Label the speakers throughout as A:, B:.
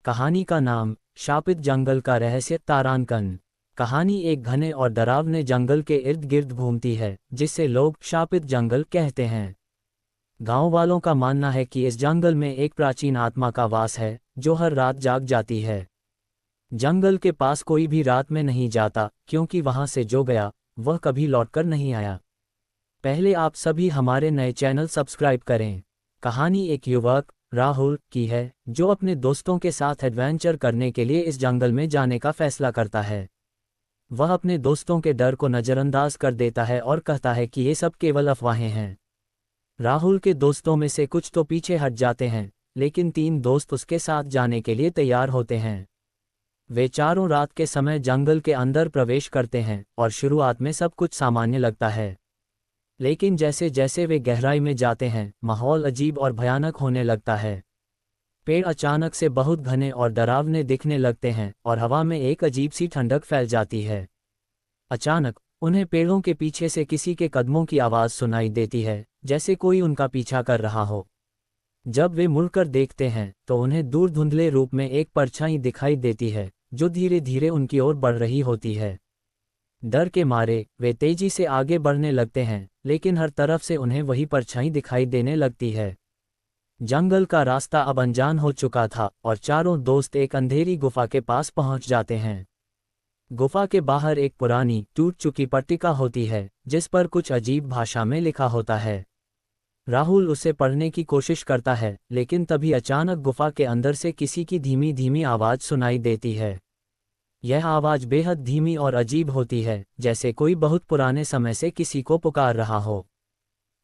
A: कहानी का नाम शापित जंगल का रहस्य तारांकन। कहानी एक घने और डरावने जंगल के इर्द गिर्द घूमती है, जिसे लोग शापित जंगल कहते हैं। गांव वालों का मानना है कि इस जंगल में एक प्राचीन आत्मा का वास है, जो हर रात जाग जाती है। जंगल के पास कोई भी रात में नहीं जाता, क्योंकि वहां से जो गया वह कभी लौटकर नहीं आया। पहले आप सभी हमारे नए चैनल सब्सक्राइब करें। कहानी एक युवक राहुल की है, जो अपने दोस्तों के साथ एडवेंचर करने के लिए इस जंगल में जाने का फैसला करता है। वह अपने दोस्तों के डर को नज़रअंदाज कर देता है और कहता है कि ये सब केवल अफवाहें हैं। राहुल के दोस्तों में से कुछ तो पीछे हट जाते हैं, लेकिन 3 दोस्त उसके साथ जाने के लिए तैयार होते हैं। वे चारों रात के समय जंगल के अंदर प्रवेश करते हैं और शुरुआत में सब कुछ सामान्य लगता है। लेकिन जैसे जैसे वे गहराई में जाते हैं, माहौल अजीब और भयानक होने लगता है। पेड़ अचानक से बहुत घने और डरावने दिखने लगते हैं और हवा में एक अजीब सी ठंडक फैल जाती है। अचानक उन्हें पेड़ों के पीछे से किसी के कदमों की आवाज़ सुनाई देती है, जैसे कोई उनका पीछा कर रहा हो। जब वे मुड़कर देखते हैं तो उन्हें दूर धुंधले रूप में एक परछाई दिखाई देती है, जो धीरे धीरे उनकी ओर बढ़ रही होती है। डर के मारे वे तेजी से आगे बढ़ने लगते हैं, लेकिन हर तरफ से उन्हें वही परछाई दिखाई देने लगती है। जंगल का रास्ता अब अनजान हो चुका था और चारों दोस्त एक अंधेरी गुफा के पास पहुंच जाते हैं। गुफा के बाहर एक पुरानी टूट चुकी पट्टिका होती है, जिस पर कुछ अजीब भाषा में लिखा होता है। राहुल उसे पढ़ने की कोशिश करता है, लेकिन तभी अचानक गुफा के अंदर से किसी की धीमी धीमी आवाज़ सुनाई देती है। यह आवाज़ बेहद धीमी और अजीब होती है, जैसे कोई बहुत पुराने समय से किसी को पुकार रहा हो।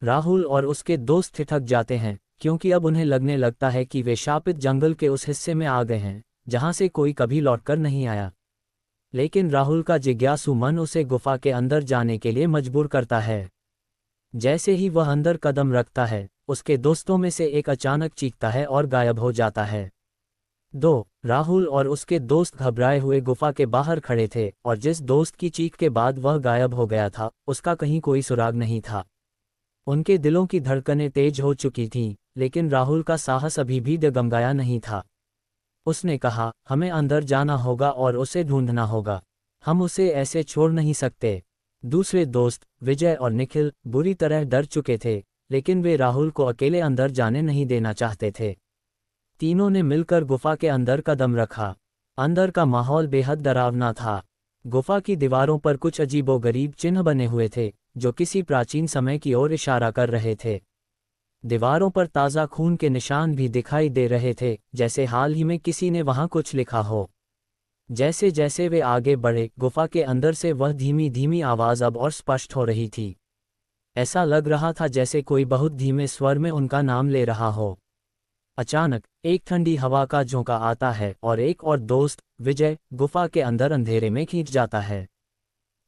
A: राहुल और उसके दोस्त ठिठक जाते हैं, क्योंकि अब उन्हें लगने लगता है कि वे शापित जंगल के उस हिस्से में आ गए हैं, जहां से कोई कभी लौटकर नहीं आया। लेकिन राहुल का जिज्ञासु मन उसे गुफा के अंदर जाने के लिए मजबूर करता है। जैसे ही वह अंदर कदम रखता है, उसके दोस्तों में से एक अचानक चीखता है और गायब हो जाता है। राहुल और उसके दोस्त घबराए हुए गुफा के बाहर खड़े थे, और जिस दोस्त की चीख के बाद वह गायब हो गया था, उसका कहीं कोई सुराग नहीं था। उनके दिलों की धड़कनें तेज हो चुकी थीं, लेकिन राहुल का साहस अभी भी डगमगाया नहीं था। उसने कहा, हमें अंदर जाना होगा और उसे ढूंढना होगा। हम उसे ऐसे छोड़ नहीं सकते। दूसरे दोस्त विजय और निखिल बुरी तरह डर चुके थे, लेकिन वे राहुल को अकेले अंदर जाने नहीं देना चाहते थे। तीनों ने मिलकर गुफा के अंदर कदम रखा। अंदर का माहौल बेहद डरावना था। गुफा की दीवारों पर कुछ अजीबोगरीब चिन्ह बने हुए थे, जो किसी प्राचीन समय की ओर इशारा कर रहे थे। दीवारों पर ताज़ा खून के निशान भी दिखाई दे रहे थे, जैसे हाल ही में किसी ने वहां कुछ लिखा हो। जैसे जैसे वे आगे बढ़े, गुफा के अंदर से वह धीमी धीमी आवाज़ अब और स्पष्ट हो रही थी। ऐसा लग रहा था जैसे कोई बहुत धीमे स्वर में उनका नाम ले रहा हो। अचानक एक ठंडी हवा का झोंका आता है और एक और दोस्त विजय गुफा के अंदर अंधेरे में खींच जाता है।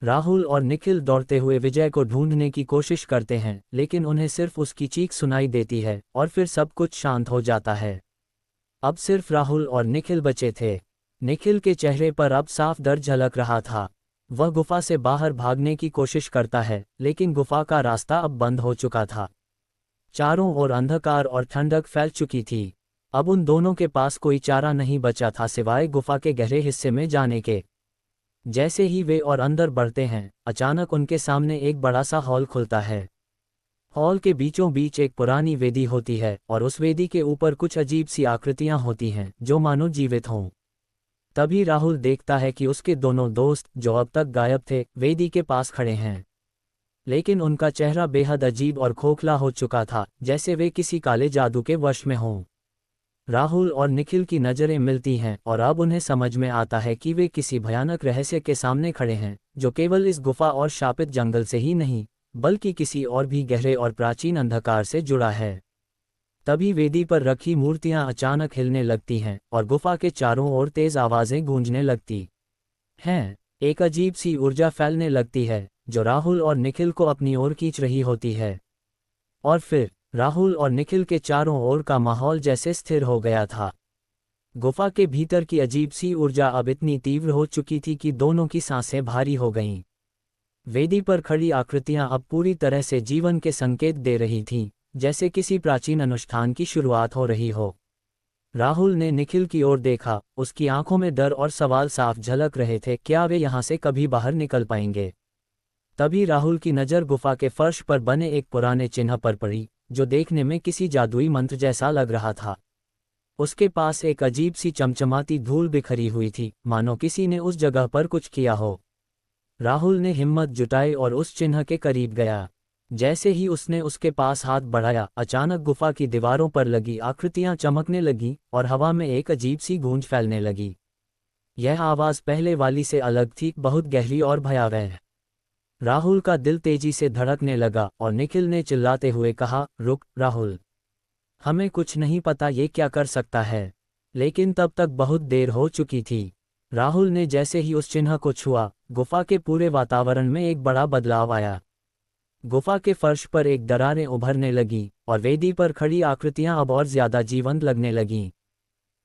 A: राहुल और निखिल दौड़ते हुए विजय को ढूंढने की कोशिश करते हैं, लेकिन उन्हें सिर्फ उसकी चीख सुनाई देती है और फिर सब कुछ शांत हो जाता है। अब सिर्फ राहुल और निखिल बचे थे। निखिल के चेहरे पर अब साफ डर झलक रहा था। वह गुफा से बाहर भागने की कोशिश करता है, लेकिन गुफा का रास्ता अब बंद हो चुका था। चारों ओर अंधकार और ठंडक फैल चुकी थी। अब उन दोनों के पास कोई चारा नहीं बचा था सिवाय गुफा के गहरे हिस्से में जाने के। जैसे ही वे और अंदर बढ़ते हैं, अचानक उनके सामने एक बड़ा सा हॉल खुलता है। हॉल के बीचों बीच एक पुरानी वेदी होती है और उस वेदी के ऊपर कुछ अजीब सी आकृतियां होती हैं, जो मानो जीवित हों। तभी राहुल देखता है कि उसके दोनों दोस्त, जो अब तक गायब थे, वेदी के पास खड़े हैं। लेकिन उनका चेहरा बेहद अजीब और खोखला हो चुका था, जैसे वे किसी काले जादू के वश में हों। राहुल और निखिल की नज़रें मिलती हैं और अब उन्हें समझ में आता है कि वे किसी भयानक रहस्य के सामने खड़े हैं, जो केवल इस गुफा और शापित जंगल से ही नहीं, बल्कि किसी और भी गहरे और प्राचीन अंधकार से जुड़ा है। तभी वेदी पर रखी मूर्तियां अचानक हिलने लगती हैं और गुफा के चारों ओर तेज आवाज़ें गूंजने लगती हैं। एक अजीब सी ऊर्जा फैलने लगती है, जो राहुल और निखिल को अपनी ओर खींच रही होती है। और फिर राहुल और निखिल के चारों ओर का माहौल जैसे स्थिर हो गया था। गुफा के भीतर की अजीब सी ऊर्जा अब इतनी तीव्र हो चुकी थी कि दोनों की सांसें भारी हो गईं। वेदी पर खड़ी आकृतियां अब पूरी तरह से जीवन के संकेत दे रही थीं, जैसे किसी प्राचीन अनुष्ठान की शुरुआत हो रही हो। राहुल ने निखिल की ओर देखा, उसकी आंखों में डर और सवाल साफ झलक रहे थे, क्या वे यहाँ से कभी बाहर निकल पाएंगे। तभी राहुल की नज़र गुफा के फर्श पर बने एक पुराने चिन्ह पर पड़ी, जो देखने में किसी जादुई मंत्र जैसा लग रहा था। उसके पास एक अजीब सी चमचमाती धूल बिखरी हुई थी, मानो किसी ने उस जगह पर कुछ किया हो। राहुल ने हिम्मत जुटाई और उस चिन्ह के करीब गया। जैसे ही उसने उसके पास हाथ बढ़ाया, अचानक गुफा की दीवारों पर लगी आकृतियां चमकने लगीं और हवा में एक अजीब सी गूंज फैलने लगी। यह आवाज़ पहले वाली से अलग थी, बहुत गहरी और भयावह। राहुल का दिल तेजी से धड़कने लगा और निखिल ने चिल्लाते हुए कहा, रुक राहुल, हमें कुछ नहीं पता ये क्या कर सकता है। लेकिन तब तक बहुत देर हो चुकी थी। राहुल ने जैसे ही उस चिन्ह को छुआ, गुफा के पूरे वातावरण में एक बड़ा बदलाव आया। गुफा के फर्श पर एक दरारें उभरने लगीं और वेदी पर खड़ी आकृतियां अब और ज्यादा जीवंत लगने लगीं।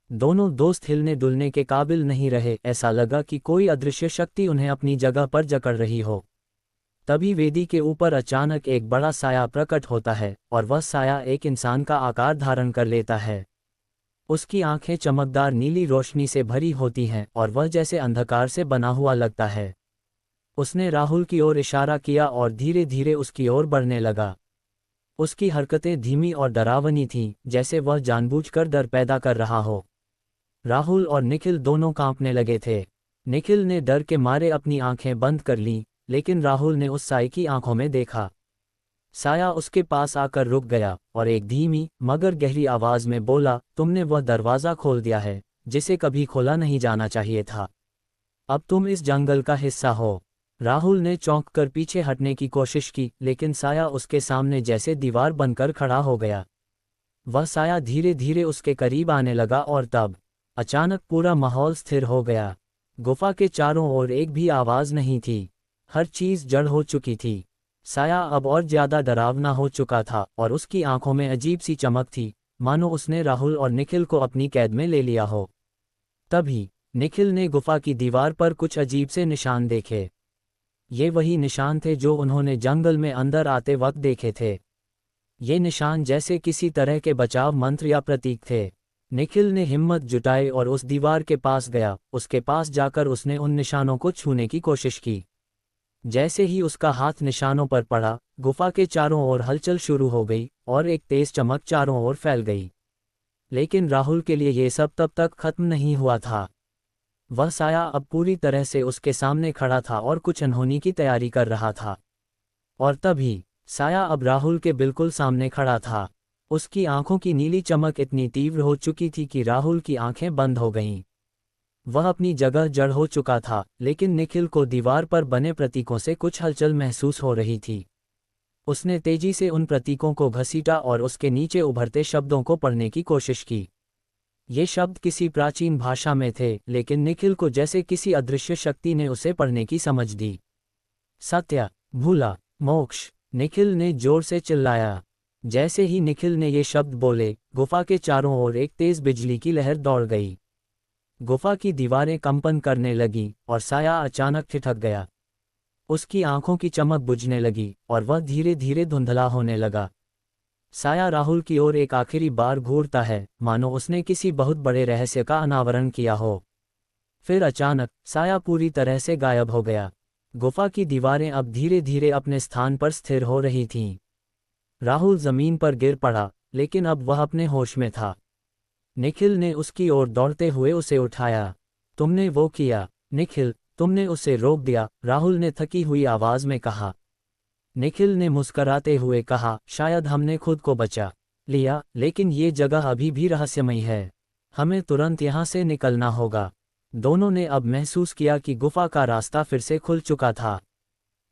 A: दोनों दोस्त हिलने डुलने के काबिल नहीं रहे, ऐसा लगा कि कोई अदृश्य शक्ति उन्हें अपनी जगह पर जकड़ रही हो। तभी वेदी के ऊपर अचानक एक बड़ा साया प्रकट होता है और वह साया एक इंसान का आकार धारण कर लेता है। उसकी आंखें चमकदार नीली रोशनी से भरी होती हैं और वह जैसे अंधकार से बना हुआ लगता है। उसने राहुल की ओर इशारा किया और धीरे धीरे उसकी ओर बढ़ने लगा। उसकी हरकतें धीमी और डरावनी थीं, जैसे वह जानबूझकर डर पैदा कर रहा हो। राहुल और निखिल दोनों कांपने लगे थे। निखिल ने डर के मारे अपनी आंखें बंद कर लीं, लेकिन राहुल ने उस साए की आंखों में देखा। साया उसके पास आकर रुक गया और एक धीमी मगर गहरी आवाज में बोला, तुमने वह दरवाज़ा खोल दिया है जिसे कभी खोला नहीं जाना चाहिए था। अब तुम इस जंगल का हिस्सा हो। राहुल ने चौंक कर पीछे हटने की कोशिश की, लेकिन साया उसके सामने जैसे दीवार बनकर खड़ा हो गया। वह साया धीरे धीरे उसके करीब आने लगा और तब अचानक पूरा माहौल स्थिर हो गया। गुफा के चारों ओर एक भी आवाज़ नहीं थी। हर चीज़ जड़ हो चुकी थी। साया अब और ज्यादा डरावना हो चुका था और उसकी आंखों में अजीब सी चमक थी, मानो उसने राहुल और निखिल को अपनी कैद में ले लिया हो। तभी निखिल ने गुफा की दीवार पर कुछ अजीब से निशान देखे। ये वही निशान थे जो उन्होंने जंगल में अंदर आते वक्त देखे थे। ये निशान जैसे किसी तरह के बचाव मंत्र या प्रतीक थे। निखिल ने हिम्मत जुटाई और उस दीवार के पास गया। उसके पास जाकर उसने उन निशानों को छूने की कोशिश की। जैसे ही उसका हाथ निशानों पर पड़ा, गुफा के चारों ओर हलचल शुरू हो गई और एक तेज चमक चारों ओर फैल गई। लेकिन राहुल के लिए ये सब तब तक खत्म नहीं हुआ था। वह साया अब पूरी तरह से उसके सामने खड़ा था और कुछ अनहोनी की तैयारी कर रहा था। और तभी साया अब राहुल के बिल्कुल सामने खड़ा था। उसकी आंखों की नीली चमक इतनी तीव्र हो चुकी थी कि राहुल की आंखें बंद हो गईं। वह अपनी जगह जड़ हो चुका था, लेकिन निखिल को दीवार पर बने प्रतीकों से कुछ हलचल महसूस हो रही थी। उसने तेजी से उन प्रतीकों को घसीटा और उसके नीचे उभरते शब्दों को पढ़ने की कोशिश की। ये शब्द किसी प्राचीन भाषा में थे, लेकिन निखिल को जैसे किसी अदृश्य शक्ति ने उसे पढ़ने की समझ दी। सत्य, भूला, मोक्ष, निखिल ने जोर से चिल्लाया। जैसे ही निखिल ने ये शब्द बोले, गुफा के चारों ओर एक तेज बिजली की लहर दौड़ गई। गुफा की दीवारें कंपन करने लगीं और साया अचानक ठिठक गया। उसकी आंखों की चमक बुझने लगी और वह धीरे धीरे धुंधला होने लगा। साया राहुल की ओर एक आखिरी बार घूरता है, मानो उसने किसी बहुत बड़े रहस्य का अनावरण किया हो। फिर अचानक साया पूरी तरह से गायब हो गया। गुफा की दीवारें अब धीरे धीरे अपने स्थान पर स्थिर हो रही थीं। राहुल जमीन पर गिर पड़ा, लेकिन अब वह अपने होश में था। निखिल ने उसकी ओर दौड़ते हुए उसे उठाया। तुमने वो किया, निखिल, तुमने उसे रोक दिया, राहुल ने थकी हुई आवाज में कहा। निखिल ने मुस्कराते हुए कहा, शायद हमने खुद को बचा लिया, लेकिन ये जगह अभी भी रहस्यमयी है। हमें तुरंत यहाँ से निकलना होगा। दोनों ने अब महसूस किया कि गुफा का रास्ता फिर से खुल चुका था।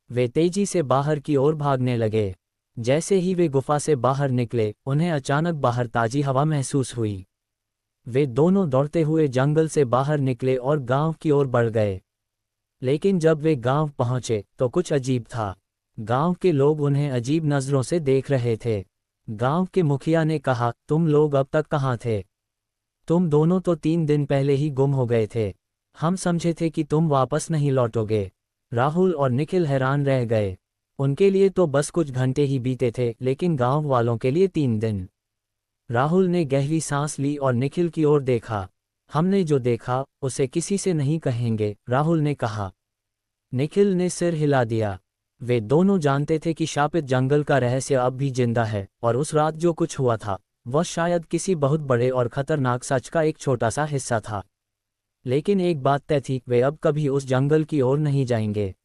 A: वे तेजी से बाहर की ओर भागने लगे। जैसे ही वे गुफा से बाहर निकले, उन्हें अचानक बाहर ताजी हवा महसूस हुई। वे दोनों दौड़ते हुए जंगल से बाहर निकले और गांव की ओर बढ़ गए। लेकिन जब वे गांव पहुंचे तो कुछ अजीब था। गांव के लोग उन्हें अजीब नज़रों से देख रहे थे। गांव के मुखिया ने कहा, तुम लोग अब तक कहाँ थे? तुम दोनों तो 3 दिन पहले ही गुम हो गए थे। हम समझे थे कि तुम वापस नहीं लौटोगे। राहुल और निखिल हैरान रह गए। उनके लिए तो बस कुछ घंटे ही बीते थे, लेकिन गांव वालों के लिए 3 दिन। राहुल ने गहरी सांस ली और निखिल की ओर देखा। हमने जो देखा उसे किसी से नहीं कहेंगे, राहुल ने कहा। निखिल ने सिर हिला दिया। वे दोनों जानते थे कि शापित जंगल का रहस्य अब भी जिंदा है, और उस रात जो कुछ हुआ था वह शायद किसी बहुत बड़े और खतरनाक सच का एक छोटा सा हिस्सा था। लेकिन एक बात तय थी, वे अब कभी उस जंगल की ओर नहीं जाएंगे।